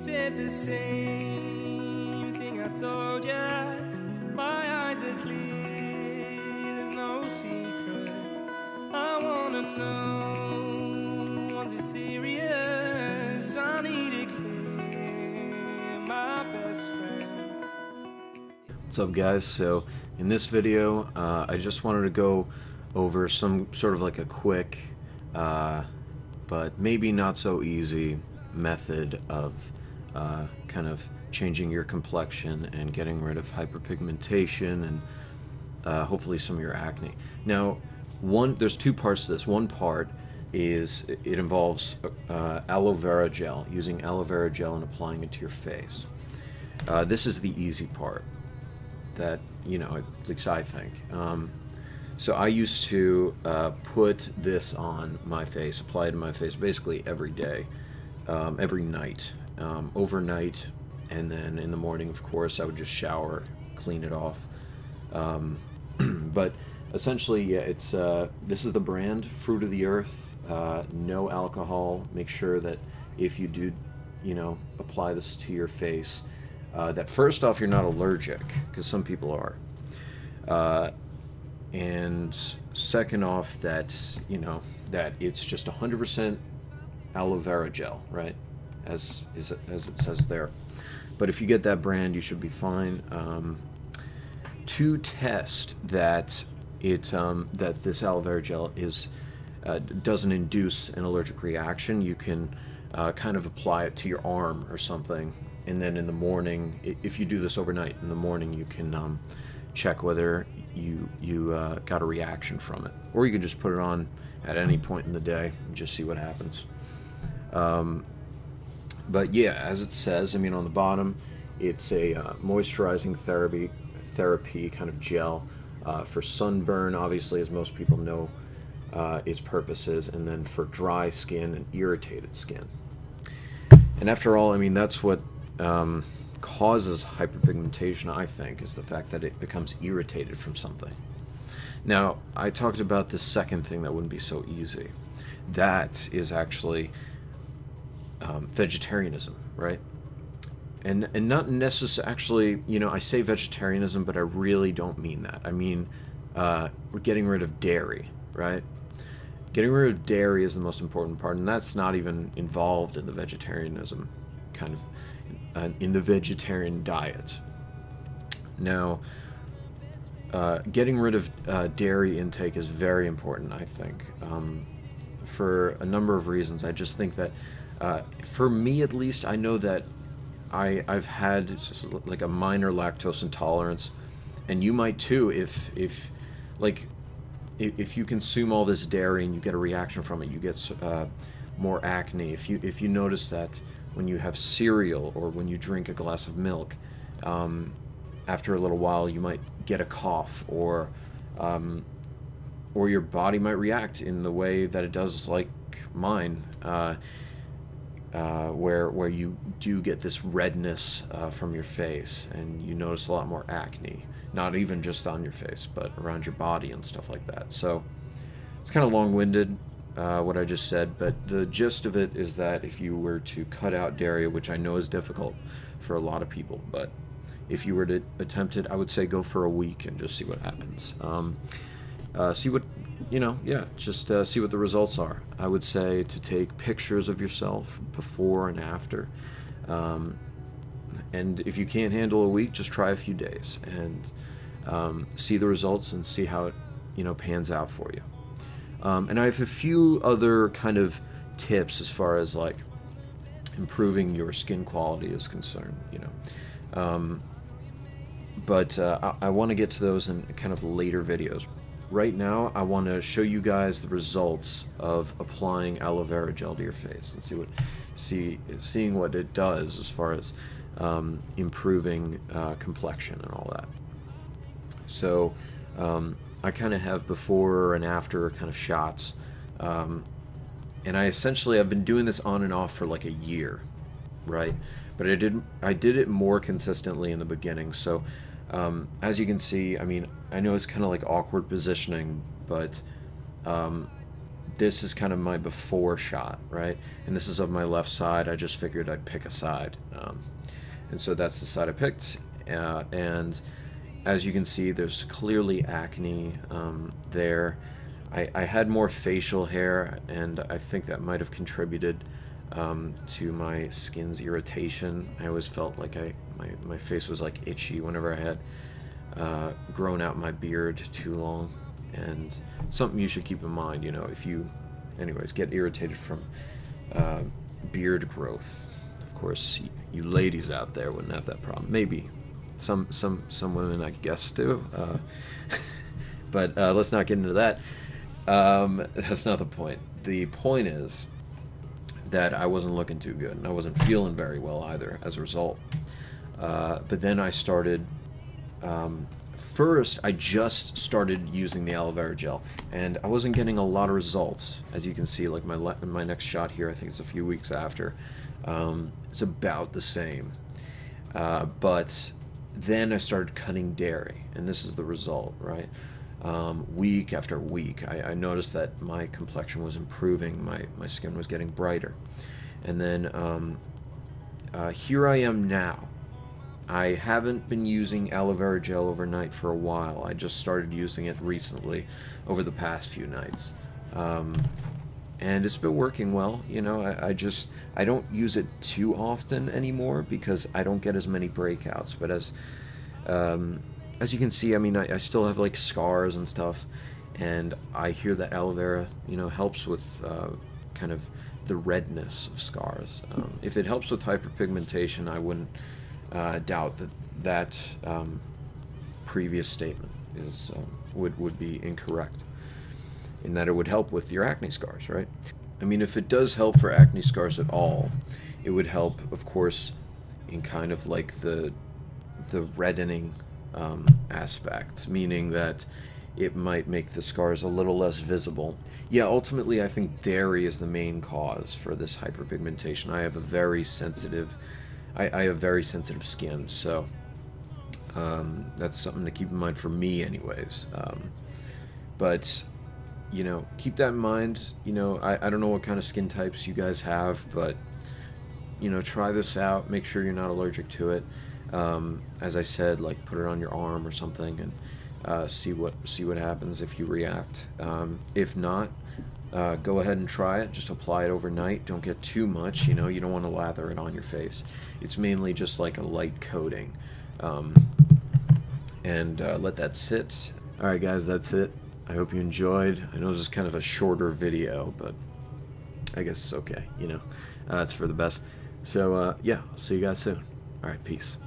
said the same thing I told ya. My eyes are clear, there's no secret. I wanna know, was it serious? I need it clear, my best friend. What's up, guys? So in this video I just wanted to go over some sort of like a quick but maybe not so easy method of kind of changing your complexion and getting rid of hyperpigmentation and hopefully some of your acne. Now, there's two parts to this. One part is it involves aloe vera gel, using aloe vera gel and applying it to your face. This is the easy part that, you know, at least I think. So I used to put this on my face, apply it to my face basically every day, every night, overnight, and then in the morning, of course, I would just shower, clean it off. But essentially, yeah, it's this is the brand, Fruit of the Earth, no alcohol. Make sure that if you do, you know, apply this to your face, that first off, you're not allergic, because some people are. And second off, that, you know, that it's just 100% aloe vera gel, right? As it says there. But if you get that brand, you should be fine. To test that that this aloe vera gel doesn't induce an allergic reaction, you can kind of apply it to your arm or something, and then in the morning, if you do this overnight, in the morning you can check whether you got a reaction from it, or you can just put it on at any point in the day and just see what happens. But yeah, as it says, I mean, on the bottom, it's a moisturizing therapy kind of gel for sunburn, obviously, as most people know its purposes, and then for dry skin and irritated skin. And after all, I mean, that's what causes hyperpigmentation, I think, is the fact that it becomes irritated from something. Now, I talked about the second thing that wouldn't be so easy. That is actually vegetarianism, right? And not necessarily, actually, you know, I say vegetarianism, but I really don't mean that. I mean, we're getting rid of dairy, right? Getting rid of dairy is the most important part, and that's not even involved in the vegetarianism kind of, in the vegetarian diet. Now, getting rid of dairy intake is very important, I think, for a number of reasons. I just think that, for me at least, I know that I've had just like a minor lactose intolerance, and you might too if you consume all this dairy and you get a reaction from it, you get more acne. If you notice that when you have cereal or when you drink a glass of milk, after a little while you might get a cough, or your body might react in the way that it does, like mine, where you do get this redness from your face, and you notice a lot more acne, not even just on your face, but around your body and stuff like that. So it's kind of long-winded, what I just said, but the gist of it is that if you were to cut out dairy, which I know is difficult for a lot of people, but if you were to attempt it, I would say go for a week and just see what happens. See what, you know, yeah, just see what the results are. I would say to take pictures of yourself before and after. And if you can't handle a week, just try a few days and see the results and see how it, you know, pans out for you. And I have a few other kind of tips as far as like improving your skin quality is concerned, you know. But I want to get to those in kind of later videos. Right now, I want to show you guys the results of applying aloe vera gel to your face and seeing what it does as far as improving complexion and all that. So I kind of have before and after kind of shots, and I've been doing this on and off for like a year, right? But I did it more consistently in the beginning. So as you can see, I mean, I know it's kind of like awkward positioning, but this is kind of my before shot, right? And this is of my left side. I just figured I'd pick a side. And so that's the side I picked. And as you can see, there's clearly acne there. I had more facial hair, and I think that might have contributed to my skin's irritation. I always felt like my face was like itchy whenever I had grown out my beard too long. And something you should keep in mind, you know, if you, anyways, get irritated from beard growth. Of course, you ladies out there wouldn't have that problem. Maybe some women, I guess, do. But let's not get into that. That's not the point. The point is that I wasn't looking too good, and I wasn't feeling very well either as a result. But then I started, first I just started using the aloe vera gel, and I wasn't getting a lot of results. As you can see, like my next shot here, I think it's a few weeks after, it's about the same. But then I started cutting dairy, and this is the result, right? Week after week, I noticed that my complexion was improving, my skin was getting brighter. And then here I am now. I haven't been using aloe vera gel overnight for a while. I just started using it recently over the past few nights. And it's been working well. You know, I don't use it too often anymore because I don't get as many breakouts. But as you can see, I mean, I still have like scars and stuff, and I hear that aloe vera, you know, helps with kind of the redness of scars. If it helps with hyperpigmentation, I wouldn't doubt that previous statement is would be incorrect, in that it would help with your acne scars, right? I mean, if it does help for acne scars at all, it would help, of course, in kind of like the reddening aspect, meaning that it might make the scars a little less visible. Yeah, ultimately, I think dairy is the main cause for this hyperpigmentation. I have a very sensitive, I have very sensitive skin, so that's something to keep in mind for me, anyways. But you know, keep that in mind. You know, I don't know what kind of skin types you guys have, but you know, try this out. Make sure you're not allergic to it. As I said, like put it on your arm or something, and see what happens if you react. If not, go ahead and try it. Just apply it overnight. Don't get too much. You know, you don't want to lather it on your face. It's mainly just like a light coating, and let that sit. All right, guys, that's it. I hope you enjoyed. I know this is kind of a shorter video, but I guess it's okay. You know, it's for the best. So yeah, I'll see you guys soon. All right, peace.